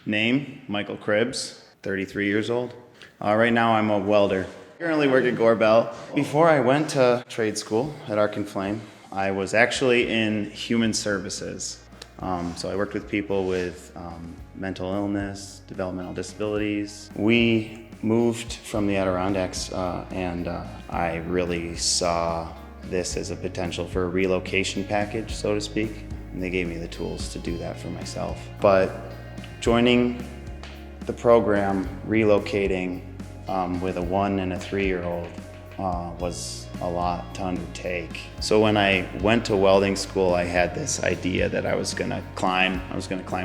Name, Michael Kribs, 33 years old. Right now I'm a welder. Currently work at Gorbel. Before I went to trade school at Arc Flame, I was actually in human services. So I worked with people with mental illness, developmental disabilities. We moved from the Adirondacks and I really saw this as a potential for a relocation package, so to speak. And they gave me the tools to do that for myself. But joining the program, relocating with a 1 and a 3-year-old was a lot to undertake. So when I went to welding school, I had this idea that I was gonna climb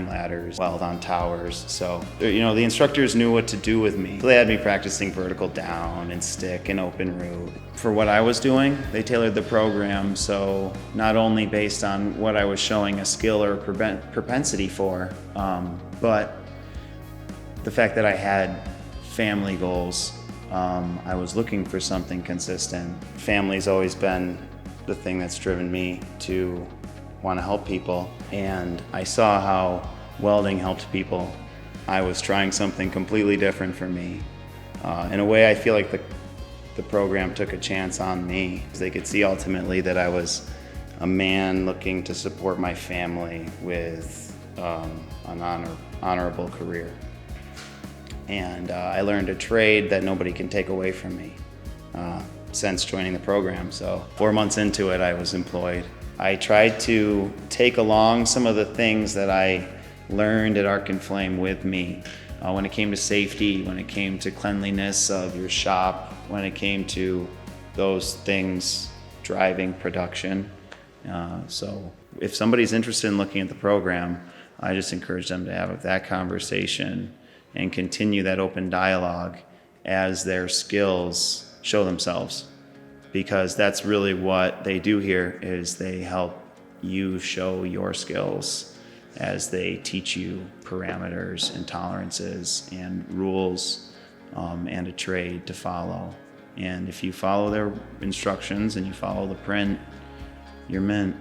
ladders, weld on towers. So, the instructors knew what to do with me. They had me practicing vertical down and stick and open root. For what I was doing, they tailored the program so not only based on what I was showing a skill or propensity for, but the fact that I had family goals. I was looking for something consistent. Family's always been the thing that's driven me to want to help people, and I saw how welding helped people. I was trying something completely different for me. In a way, I feel like the program took a chance on me. They could see ultimately that I was a man looking to support my family with an honorable career. And I learned a trade that nobody can take away from me since joining the program. So 4 months into it, I was employed. I tried to take along some of the things that I learned at Arc and Flame with me when it came to safety, when it came to cleanliness of your shop, when it came to those things driving production. So if somebody's interested in looking at the program, I just encourage them to have that conversation and continue that open dialogue as their skills show themselves. Because that's really what they do here, is they help you show your skills as they teach you parameters and tolerances and rules and a trade to follow. And if you follow their instructions and you follow the print, you're mint.